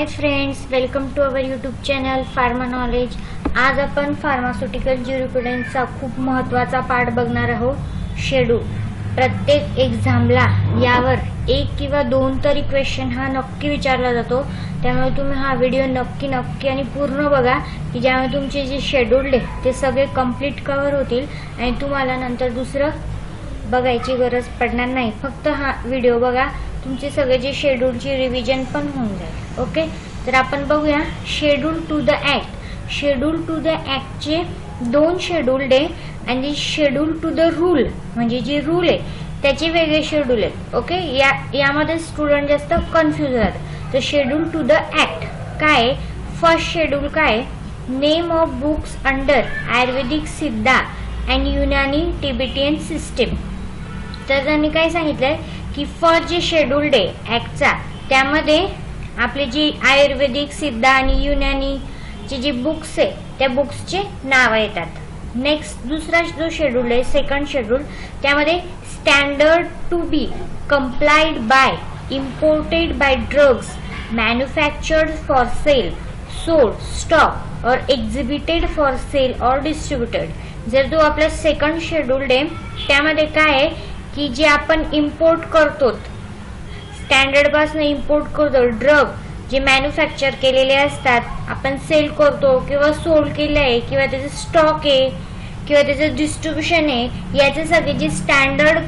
High friends, welcome to our YouTube channel pharma knowledge. आज आपण pharmaceutical ज्युरिस्प्रुडन्सचा खूप महत्त्वाचा पार्ट बघणार आहोत, शेड्यूल. प्रत्येक एक्झामला यावर एक किंवा दोन तरी क्वेश्चन हा नक्की विचारला जातो. त्यामुळे तुम्ही हा व्हिडिओ नक्की आणि पूर्ण बघा की ज्यामुळे तुमचे जे शेड्यूल आहे ते सगळे कंप्लीट कव्हर होतील आणि तुम्हाला नंतर दुसरं बघायची गरज पडणार नाही. फक्त हा व्हिडिओ बघा, तुमचे सगळे जे शेड्यूलची रिव्हिजन पण होऊन जाईल. ओके, तर आपण बघूया schedule to the act. Schedule to the ऍक्टचे दोन शेड्यूल आहे आणि शेड्यूल टू द रूल म्हणजे जे रूल आहे त्याचे वेगळे शेड्यूल आहेत. ओके, यामध्ये स्टुडंट जास्त कन्फ्युज होतात. तर शेड्यूल टू द ऍक्ट काय? फर्स्ट शेड्यूल काय? नेम ऑफ बुक्स अंडर आयुर्वेदिक सिद्धा अँड युनानी टिबेटियन सिस्टीम. तर त्यांनी काय सांगितलंय की फर्स्ट जे शेड्यूल आहे ऍक्टचा त्यामध्ये आपले जे आयुर्वेदिक सिद्धा आणि युनानी जे बुक्स आहे त्या बुक्सचे नाव येतात. नेक्स्ट दुसरा जो शेड्यूल आहे सेकंड शेड्यूल, त्यामध्ये standard to be complied by imported by drugs manufactured for sale, sold, stock और एक्झिबिटेड फॉर सेल और डिस्ट्रीब्युटेड. जर तो आपला सेकंड शेड्यूल आहे त्यामध्ये काय आहे की जे आपण इम्पोर्ट करतो, स्टँडर्ड पासून इम्पोर्ट करतो ड्रग जे मॅन्युफॅक्चर केलेले असतात, आपण सेल करतो किंवा सोल्ड केले आहे किंवा त्याचे स्टॉक आहे किंवा त्याचं डिस्ट्रीब्युशन आहे, याचे सगळे जे स्टँडर्ड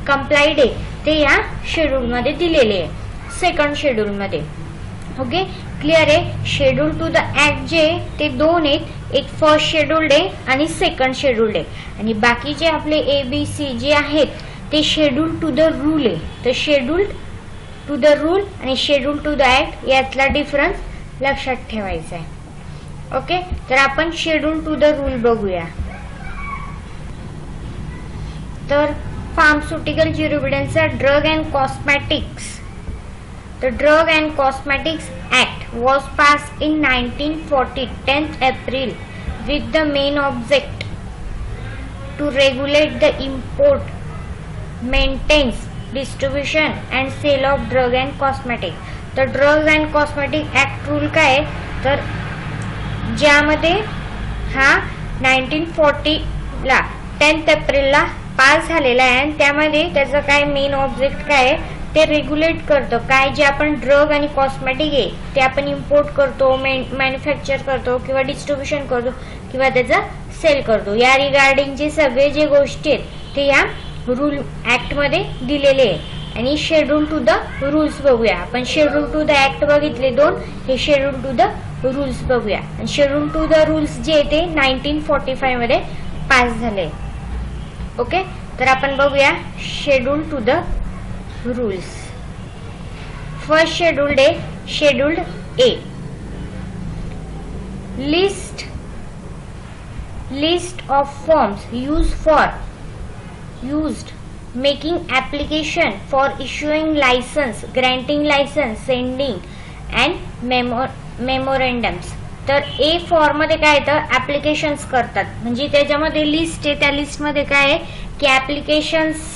कंप्लाइड आहे ते या शेड्यूल मध्ये दिलेले आहे सेकंड शेड्यूल मध्ये. ओके, क्लिअर आहे. शेड्यूल टू द ऍक्ट जे ते दोन आहेत, एक फर्स्ट शेड्यूल्ड आहे आणि सेकंड शेड्यूल्ड आहे आणि बाकीचे आपले ABC जे आहेत ते शेड्यूल टू द रूल आहे. तर शेड्यूल टू द रूल आणि शेड्यूल टू द ऍक्ट यातला डिफरन्स लक्षात ठेवायचा आहे. ओके, तर आपण शेड्यूल टू द रूल बघूया. तर फार्मास्युटिकल ज्युरिस्प्रुडन्सचा drug and cosmetics. The Drug and Cosmetics Act was passed in 1940, 10th April, with the main object to regulate the import, maintenance, distribution and sale of drug and cosmetic. The Drug and Cosmetic Act rule काय आहे? तर ज्यामध्ये हा 1940 ला 10th April ला pass झालेला आहे आणि त्यामध्ये त्याचं काय मेन ऑब्जेक्ट काय आहे ते रेग्युलेट करतो. काय जे आपण ड्रग आणि कॉस्मेटिक आहे ते आपण इम्पोर्ट करतो, मॅन्युफॅक्चर करतो किंवा डिस्ट्रीब्युशन करतो किंवा त्याचा सेल करतो, या रिगार्डिंगचे सगळे जे गोष्टी आहेत ते या रूल ऍक्ट मध्ये दिलेले आहे. आणि शेड्यूल टू द रूल्स बघूया आपण. शेड्यूल टू द ऍक्ट बघितले दोन, हे शेड्यूल टू द रूल्स बघूया. आणि शेड्यूल टू द रूल्स जे ते 1945 मध्ये पास झाले. ओके, तर आपण बघूया schedule to the rules. First scheduled आहे scheduled A. List of forms used making application for issuing license, granting license, sending and memorandums. तर ए फॉर्म मध्ये काय येतं, ऍप्लिकेशन्स करतात. म्हणजे त्याच्यामध्ये लिस्ट आहे, त्या लिस्ट मध्ये काय आहे की ऍप्लिकेशन्स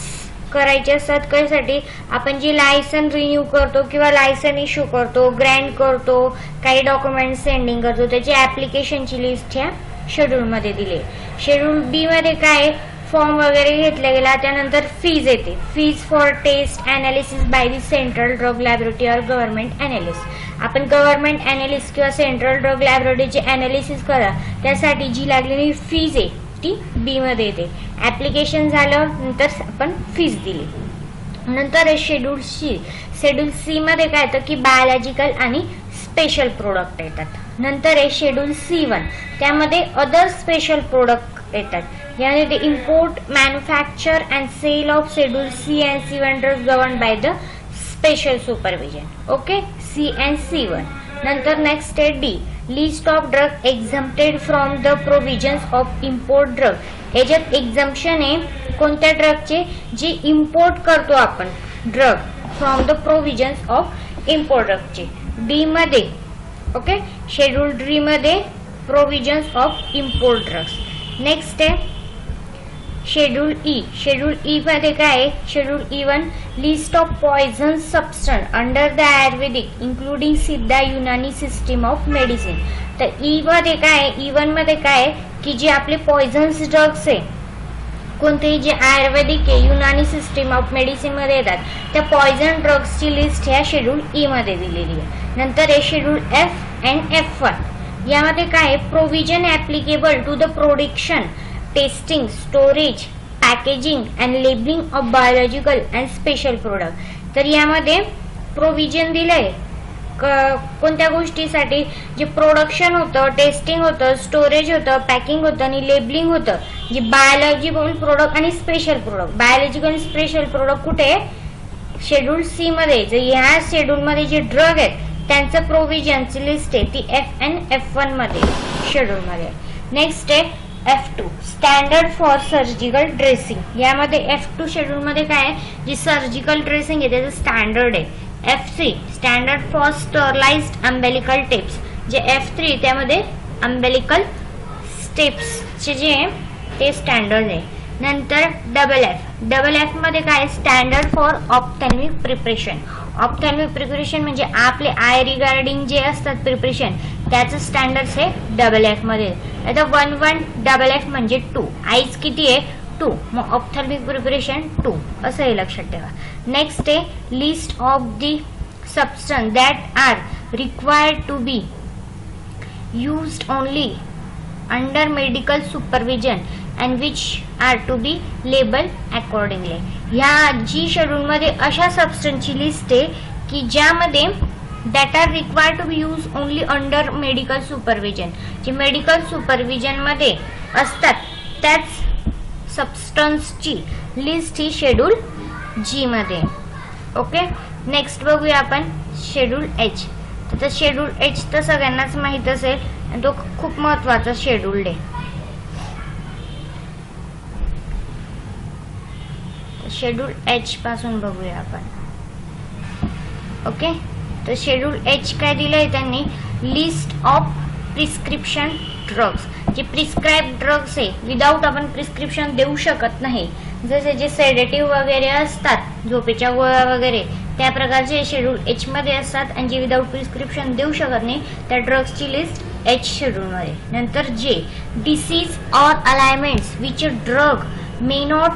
करायचे असतात. कशासाठी? आपण जे लायसन रिन्यू करतो किंवा लायसन इश्यू करतो, ग्रँट करतो, काही डॉक्युमेंट सेंडिंग करतो, त्याची ऍप्लिकेशनची लिस्ट ह्या शेड्यूल मध्ये दिली. शेड्यूल बी मध्ये काय फॉर्म वगैरे घेतला गेला, त्यानंतर फीज येते. Fees for test analysis by the central drug laboratory और गव्हर्नमेंट अनालिस्ट. आपण गव्हर्नमेंट अनालिस्ट किंवा सेंट्रल ड्रग लॅबोरेटरीचे अनालिसिस करा त्यासाठी जी लागलेली फीज आहे ती बी मध्ये येते. ऍप्लिकेशन झालं नंतर आपण फीज दिली. नंतर शेड्यूल सी. शेड्यूल सी मध्ये काय येतं की बायोलॉजिकल आणि स्पेशल प्रोडक्ट येतात. नंतर आहे शेड्यूल C1, त्यामध्ये अदर स्पेशल प्रोडक्ट येतात. यामध्ये import, manufacture and sale of schedule C and C1 drugs govern by the special supervision. Okay, C and C1. नंतर नेक्स्ट आहे D. List of drug exempted from the provisions of import drug. याच्यात exemption आहे कोणत्या ड्रगचे, जे import करतो आपण drug from the provisions of import ड्रगचे. डी मध्ये. ओके, शेड्यूल डी मध्ये provisions of import drugs. Next आहे शेड्यूल ई मध्ये काय आहे? Schedule E1 list of poison substance under the Ayurvedic including सिद्धा युनानी सिस्टीम ऑफ मेडिसिन. तर ई मध्ये काय आहे? E1 मध्ये काय आहे की जे आपले पॉइझन्स ड्रग्स आहे कोणतेही जे आयुर्वेदिक आहे युनानी सिस्टीम ऑफ मेडिसिन मध्ये येतात त्या पॉइझन ड्रग्सची लिस्ट ह्या शेड्यूल ई मध्ये दिलेली आहे. नंतर आहे शेड्यूल F अँड F1. यामध्ये काय आहे? Provision applicable to the production, testing, storage, packaging and labelling of biological and special product. तर यामध्ये प्रोव्हिजन दिलंय कोणत्या गोष्टीसाठी? जे प्रोडक्शन होतं, टेस्टिंग होतं, स्टोरेज होतं, पॅकिंग होतं आणि लेबलिंग होतं. जे बायोलॉजिकल प्रोडक्ट आणि स्पेशल प्रोडक्ट. बायोलॉजिकल आणि स्पेशल प्रोडक्ट कुठे? शेड्यूल सी मध्ये. ह्या शेड्यूल मध्ये जे ड्रग आहेत त्यांचं प्रोव्हिजनची लिस्ट आहे ती F अँड F1 मध्ये शेड्यूल मध्ये. नेक्स्ट आहे F2 standard for surgical dressing. यामध्ये F2 शेड्यूल मध्ये काय आहे? जी सर्जिकल ड्रेसिंग आहे त्याचं स्टँडर्ड आहे. F3 standard for sterilised umbilical tips. जे F3 त्यामध्ये अम्बेलिकल स्टेप्सचे जे आहे ते स्टँडर्ड आहे. नंतर डबल एफ मध्ये काय? Standard for ophthalmic preparation. Ophthalmic preparation म्हणजे आपले आय रिगार्डिंग जे असतात प्रिपरेशन त्याचं स्टँडर्ड्स हे डबल एफ मध्ये. आता 1 डबल एफ म्हणजे 2. आईज किती आहे? 2. मग ऑप्थॅल्मिक प्रिपरेशन 2 असं हे लक्षात ठेवा. नेक्स्ट आहे list of the substance that are required to be used only under medical supervision and which are to be label accordingly. ह्या जी शेड्यूल मध्ये अशा सबस्टन्सची लिस्ट आहे की ज्यामध्ये that are required to be use only under medical supervision. जे medical supervision मध्ये असतात त्याच सबस्टन्सची लिस्ट ही शेड्यूल जी मध्ये. ओके. नेक्स्ट बघूया आपण शेड्यूल एच. तर शेड्यूल एच तर सगळ्यांनाच माहित असेल आणि तो खूप महत्वाचा शेड्यूल आहे. शेड्यूल एच पासून बघूया आपण. ओके. तर शेड्यूल एच काय दिलंय त्यांनी? List of prescription drugs. जे प्रिस्क्राइब ड्रग्स आहे विदाऊट आपण प्रिस्क्रिप्शन देऊ शकत नाही, जसे जे सेडेटिव्ह वगैरे असतात झोपेच्या गोळ्या वगैरे त्या प्रकारचे शेड्यूल एच मध्ये असतात आणि जे विदाऊट प्रिस्क्रिप्शन देऊ शकत नाही त्या ड्रग्सची लिस्ट एच शेड्यूल मध्ये. नंतर जे disease or alignments which a drug may not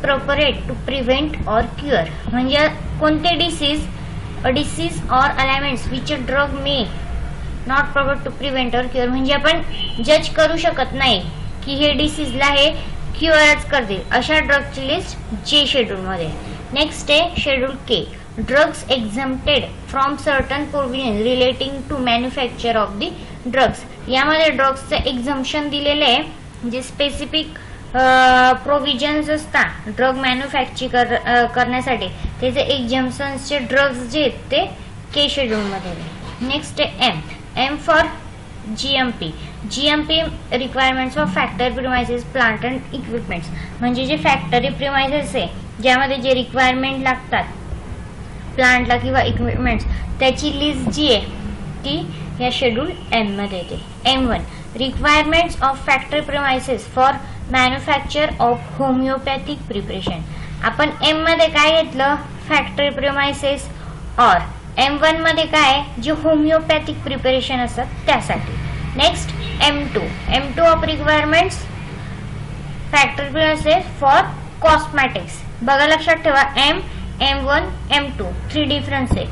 purport to prevent or cure. म्हणजे कोणते disease or alignments which a drug may not purport to prevent or cure म्हणजे आपण जज करू शकत नाही की हे डिसीजला हे क्युअरच करतील अशा ड्रगची लिस्ट जे शेड्यूल मध्ये. नेक्स्ट आहे schedule K. Drugs exempted from certain provision relating to manufacture of the drugs. यामध्ये ड्रग्सचं एक्झम्पशन दिलेलं आहे जे स्पेसिफिक प्रोव्हिजन्स असतात ड्रग मॅन्युफॅक्चर करण्यासाठी त्याचे एक्झम्पशनचे ड्रग्स जे आहेत ते के शेड्यूल मध्ये. नेक्स्ट आहे M for GMP. GMP requirements of factory premises plant and equipments. म्हणजे जे फॅक्टरी प्रिमायसेस आहे ज्यामध्ये जे रिक्वायरमेंट लागतात प्लांटला किंवा इक्विपमेंट्स त्याची लिस्ट जी आहे ती या शेड्यूल एम मध्ये येते. M1 requirements of factory premises for manufacture of homeopathic preparation. आपण एम मध्ये काय घेतलं? Factory premises. और M1 मध्ये काय? जे होमिओपॅथिक प्रिपरेशन असतात त्यासाठी. Next M2 of requirements factory premises for cosmetics. बघा लक्षात ठेवा M1 M2 3 डिफरन्स आहे.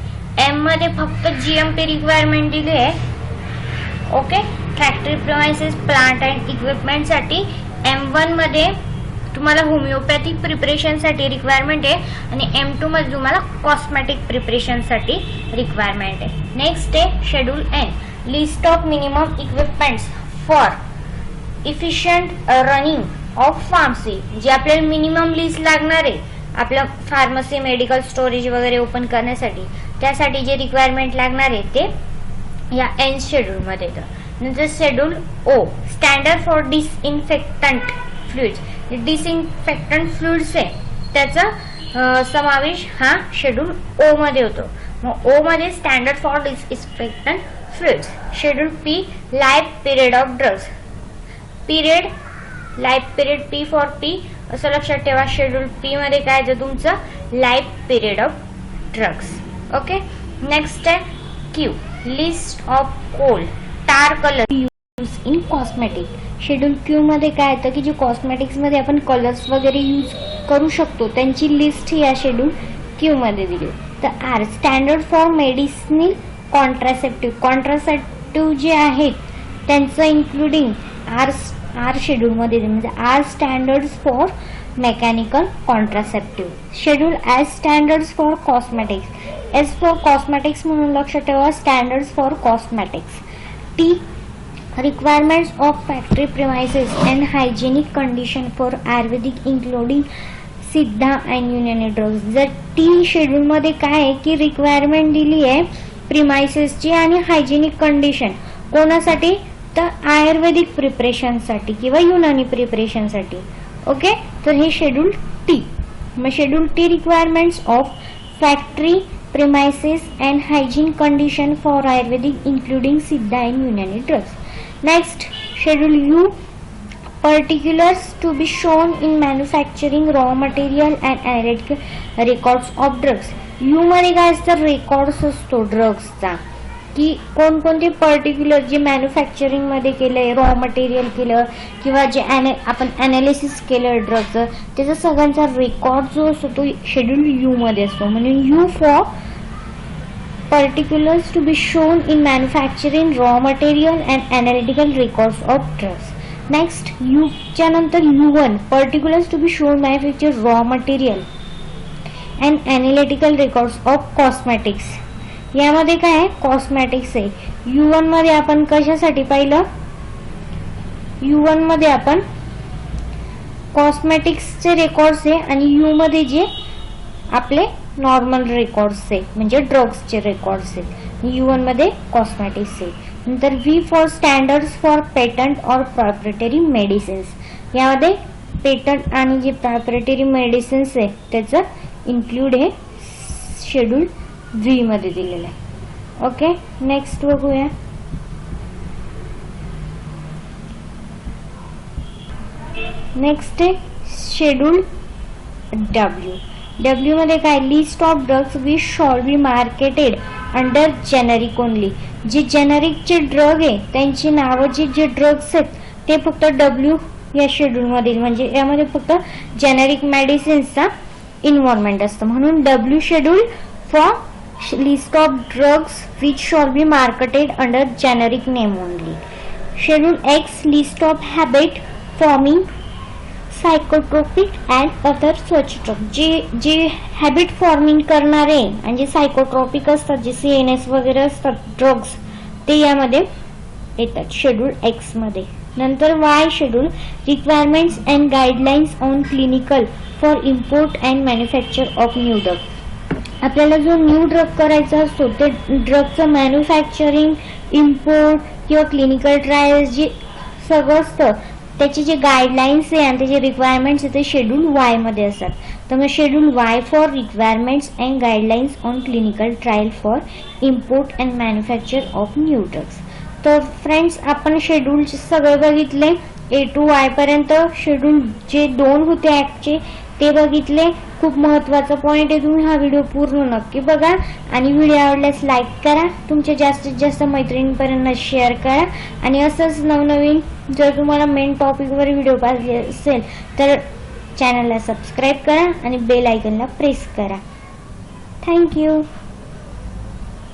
एम मध्ये फक्त GMP रिक्वायरमेंट दिली आहे. Okay. Factory premises plant and equipment साठी. M1 मध्ये तुम्हाला होमिओपॅथिक प्रिपरेशन साठी रिक्वायरमेंट आहे आणि M2 मध्ये तुम्हाला कॉस्मेटिक प्रिपरेशन साठी रिक्वायरमेंट आहे. नेक्स्ट आहे schedule N. List of minimum equipments for efficient running of pharmacy. जे आपल्याला मिनिमम लिस्ट लागणार आहे आपलं फार्मसी मेडिकल स्टोरेज वगैरे ओपन करण्यासाठी त्यासाठी जे रिक्वायरमेंट लागणार आहे ते या एन शेड्यूल मध्ये येतं. नंतर schedule O. Standard for disinfectant fluids. Disinfectant fluids आहे त्याचा समावेश हा शेड्यूल ओ मध्ये होतो. मग ओ मध्ये standard for disinfectant fluids. Schedule P. Life period of drugs. Life period P for P असं लक्षात ठेवा. शेड्यूल पी मध्ये काय येतं तुमचं, life period of drugs. Okay. Next आहे क्यू, लिस्ट ऑफ कोल टार colour use in cosmetic. Schedule Q मध्ये काय येतं की जे कॉस्मेटिक्स मध्ये आपण कलर्स वगैरे यूज करू शकतो त्यांची लिस्ट या शेड्यूल क्यू मध्ये दिली. तर R, standard for medicinal contraceptive. Contraceptive जे आहेत त्यांचं इन्क्लुडिंग आर शेड्यूल मध्ये, म्हणजे R standards for mechanical contraceptive. Schedule S, standards for cosmetics. S for cosmetics म्हणून लक्षात ठेवा, standards for cosmetics. T, requirements of factory premises and hygienic condition for Ayurvedic including सिद्धा and Unani drugs. जर T schedule मध्ये काय आहे की requirement दिली आहे प्रिमाइसेसची आणि हायजेनिक कंडिशन कोणासाठी, तर आयुर्वेदिक प्रिपरेशन साठी किंवा युनानी प्रिपरेशन साठी. ओके. तर हे शेड्यूल टी. मग schedule T, requirements of factory premises and hygiene condition for Ayurvedic including Siddha and Unani drugs. Next, schedule U, particulars to be shown in manufacturing raw material and analytical records of drugs. U मध्ये काय असतं, records असतो ड्रग्सचा की कोणकोणते particular जे manufacturing मध्ये केलंय, raw material केलं किंवा जे आपण अनालिसिस केलं ड्रगचं, त्याचा सगळ्यांचा रेकॉर्ड जो असतो तो शेड्यूल यू मध्ये असतो. म्हणून you for particulars to be shown in manufacturing raw material and analytical records of drugs. Next, U च्या नंतर U1, particulars to be shown manufactured raw material and analytical records of cosmetics. यामध्ये काय आहे, cosmetics आहे. U1 मध्ये आपण कशासाठी पाहिलं, U1 मध्ये आपण कॉस्मेटिक्सचे रेकॉर्ड्स आहे आणि U मध्ये जे आपले नॉर्मल रेकॉर्ड्स आहे म्हणजे ड्रग्सचे रेकॉर्ड्स आहेत. U1 मध्ये कॉस्मेटिक्स आहे. नंतर V for standards for patent और प्रॉप्रिटरी मेडिसिन्स. यामध्ये पेटंट आणि जे प्रॉप्रिटरी मेडिसिन्स आहे त्याचं इन्क्लूड हे शेड्यूल V मध्ये दिलेलं आहे. ओके. नेक्स्ट बघूया. नेक्स्ट आहे शेड्यूल W. डब्ल्यू मध्ये काय, list of drugs which shall be marketed under generic only. जे जेनेरिकचे ड्रग आहे त्यांची नावाचे जे ड्रग्स आहेत ते फक्त डब्ल्यू या शेड्यूल मध्ये, म्हणजे यामध्ये फक्त जेनेरिक मेडिसिन्सचा इन्व्हॉल्वमेंट असतं. म्हणून W schedule for list of drugs which shall be marketed under generic name only. Schedule X, list of habit forming psychotropic and other स्वच्छट्रोप. जे हॅबिट फॉर्मिंग करणारे आणि जे सायकोट्रोपिक असतात, जे CNS वगैरे असतात ड्रग्स, ते यामध्ये येतात शेड्यूल एक्स मध्ये. नंतर Y schedule, requirements and guidelines on clinical for import and manufacture of new drug. आपल्याला जो न्यू ड्रग करायचा असतो ते ड्रगचं मॅन्युफॅक्चरिंग, इम्पोर्ट किंवा क्लिनिकल ट्रायल्स जे सगळं असतं त्याचे जे गाईडलाईन्स आहे आणि त्याचे रिक्वायरमेंट्स आहे ते शेड्यूल वाय मध्ये असतात. तर मग schedule Y for requirements and guidelines on clinical trial for import and manufacture of new drugs. तर फ्रेंड्स आपण शेड्यूलचे सगळे बघितले A to Y पर्यंत. शेड्यूल जे 2 होते ऍक्टचे ते बघितले. खूप महत्वाचा पॉइंट आहे, तुम्ही हा व्हिडिओ पूर्ण नक्की बघा आणि व्हिडिओ आवडल्यास लाईक करा, तुमच्या जास्तीत जास्त मैत्रिणींपर्यंत शेअर करा आणि असंच नवनवीन जर तुम्हाला मेन टॉपिकवर व्हिडिओ पाहिजे असेल तर चॅनलला सबस्क्राईब करा आणि बेल आयकॉनला प्रेस करा. थँक्यू.